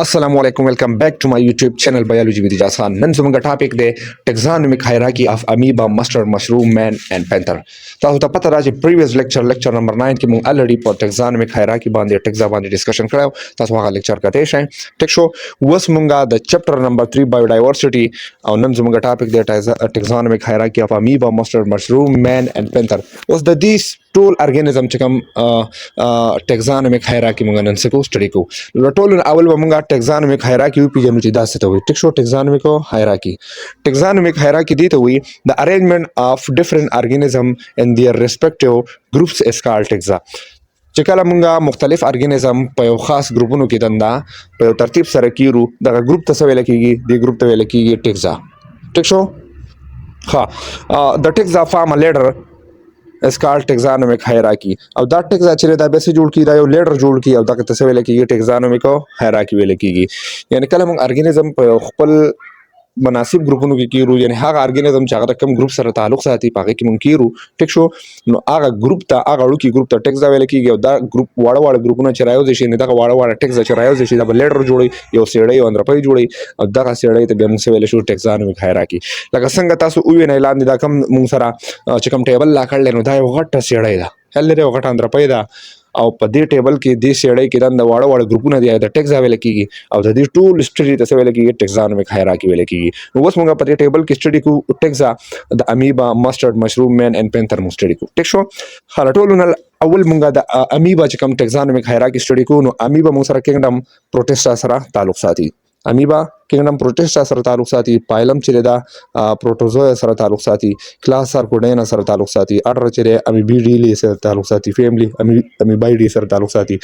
Assalamu alaikum. Welcome back to my YouTube channel Biology with Jasan. نن زموږ ټاپک دی taxonomic hierarchy of amoeba, mustard mushroom, man and panther. تاسو ته پته راځي previous lecture number 9 کې موږ already په taxonomic hierarchy باندې taxa باندې discussion کړو. تاسو هغه lecture کته شئ. ټیک شو. اوس موږ د chapter number 3 biodiversity او نن زموږ ټاپک دی taxonomic hierarchy of amoeba, mustard mushroom, man and panther. اوس د دې ټول ارګانیزم چې کوم taxonomic hierarchy موږ نن څه کو سټډي کو. ټول اول به موږ taxonomic hierarchy وپیژنو چې دا څه ته وایي. ټیک شو. taxonomic hierarchy. taxonomic hierarchy دی ته وایي the arrangement of different organism in their respective groups is called taxa. چې کله موږ مختلف ارګانیزم په یو خاص ګروپونو کې دنده په یو ترتیب سره کیرو دغه ګروپ ته څه ویل کیږي؟ دې ګروپ ته ویل کیږي taxa. ټیک شو. ها the taxa form a ladder is called taxonomic hierarchy. او دا taxa چې دا به څه جوړ کی دا یو لیډر جوړ کی او دا ته څه ویل کیږي؟ taxonomic hierarchy ویل کیږي. یعنی کله موږ ارګانیزم په خپل مناسب ګروپونو کې کیرو یعنی هغه ارګانیزم چې هغه کوم ګروپ سره تعلق ساتي پاګه کې مونږ کیرو. ټیک شو. نو هغه ګروپ ته هغه وړو کې ګروپ ته taxa ویل کیږي او دا ګروپ واړه ګروپونه چې رايوځي شي نه دا واړه taxa چې رايوځي شي دا لیډر جوړي یو سیړی او اندرپای جوړي او دا سیړی ته به موږ ویل شو taxonomic hierarchy. لکه څنګه تاسو وینئ لاندې دا کوم موږ سره چې کوم ټیبل لا کړل نو دا یو غټ سیړی ده هل لري غټ اندرپای ده او په دې ټیبل کې دې سیړی کې د واړه ګروپونه دی د taxa ویل کیږي او د دې ټول سټډي ته ویل کیږي taxonomic hierarchy ویل کیږي. نو اوس موږ په دې ټیبل کې سټډي کو taxa د amoeba, mustard, mushroom, man and panther موږ سټډي کو. ټیک شو. خلاټولونه اول موږ د amoeba چې کوم taxonomic hierarchy سټډي کو نو amoeba موږ سره kingdom protista سره تعلق ساتي. amoeba kingdom protista سره تعلق ساتي. پایلم چې دا پروټوزوا سره تعلق ساتي. کلاس سارکوډینا سره تعلق ساتي. اډر چې امیبیډی سره تعلق ساتي. فیملی امیبایډی سره تعلق ساتي.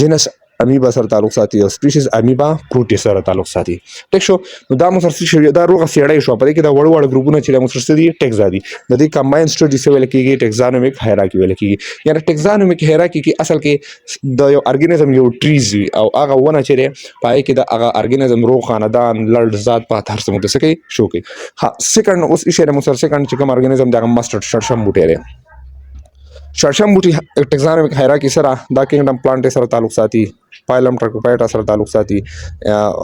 جنس amoeba سره تعلق ساتي او سپیشیز amoeba پروټی سره تعلق ساتي. ټیک شو. نو دا موږ سره شي دا روغه سیړی شو په دې کې دا وړ ګروپونه چې موږ سره دي taxa دي د دې کمباین سټډي څه ویل کیږي taxonomic hierarchy ویل کیږي. یعنی taxonomic hierarchy کې اصل کې د یو ارګانیزم یو ټریز او هغه ونه چې پای کې د هغه ارګانیزم روغ خاندان لړ ذات په هر څه متسکي شو کې. ها سیکنډ اوس اشاره موږ سره سیکنډ چې کوم ارګانیزم د ماستر شړشم بوټی لري. شړشم بوټي taxonomic hierarchy سره دا kingdom plant سره تعلق ساتي. پایلم ټرکوپایټا سره تعلق ساتي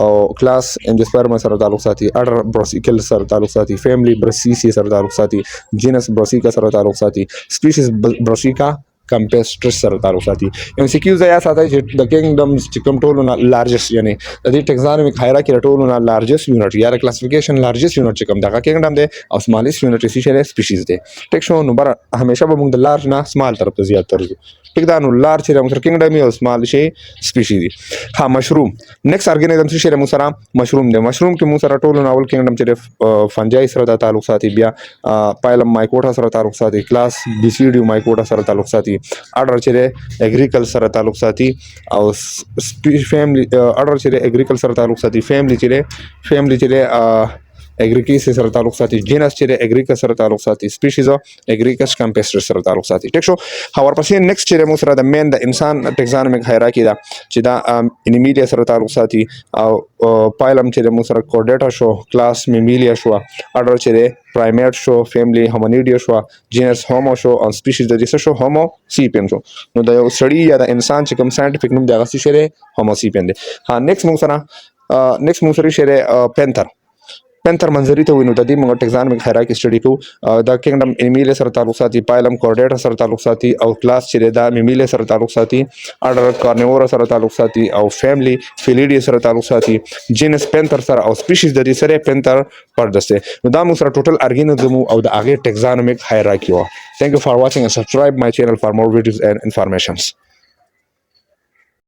او کلاس انجسپرما سره تعلق ساتي. اډر بروسیکل سره تعلق ساتي. فیملی برسیسی سره تعلق ساتي. جنس بروسیکا سره تعلق ساتي. سپیشیز بروسیکا کمپیسټرس سره تعلق ساتي. ام سی کیو ځای ساتي چې د کینګډمز چې کوم ټولونه لارجست یعنی د دې taxonomic hierarchy ټولونه لارجست یونټ یا کلاسیفیکیشن لارجست یونټ چې کوم دغه کینګډم دی او سمالست یونټ چې شری سپیشیز دی. ټیک شو. نو بر همیشه به موږ د لارج نه سمال طرف ته زیات ترځو. ټیک دا نو لارج چې موږ کینګډم او سمال شي سپیشیز دي. ها مشروم نیکست ارګانیزم چې شری موږ سره مشروم دی. مشروم کې موږ سره ټولونه اول کینګډم چې فنجای سره تعلق ساتي. بیا پایلم مایکوټا سره تعلق ساتي. کلاس بیسیډیو مایکوټا سره تعلق ساتي. اډر چې اګریکل سره تعلق ساتي او فیملی اډر چې اګریکل سره تعلق ساتي. فیملی چې اګریکیس سره تعلق ساتي. جنس چې اګریکس سره تعلق ساتي. سپیشیز اګریکس کمپیسټر سره تعلق ساتي. ټیک شو. اور پسې نیکست چې موږ سره د مین د انسان taxonomic hierarchy دا چې دا انیمیلیا سره تعلق ساتي او پایلم چې موږ سره کوډیټا شو. کلاس میمیلیا شو. اډر چې پرایمیټ شو. فیملی هومونیډیا شو. جنس هومو شو او سپیشیز د دې شو هومو سیپین شو. نو د یو سړی یا د انسان چې کوم ساينټیفیک نوم دی هغه څه شری هومو سیپین دی. ها نیکست موږ سره شری پینتر. پینتر منظری ته وینو د دې موږ taxonomic hierarchy سټډي کو. دا کینګډم انیمیلیا سره تعلق ساتي. پایلم کوډیټا سره تعلق ساتي او کلاس چې دا میمیلیا سره تعلق ساتي. اډر کارنیورا سره تعلق ساتي او فیملی فیلیډیا سره تعلق ساتي. جنس پینتر سره او سپیشیز د دې سره پینتر پردسته. نو دا موږ سره ټوټل ارګانیزم او د هغه taxonomic hierarchy و. Thank you for watching and subscribe my channel for more videos and informations.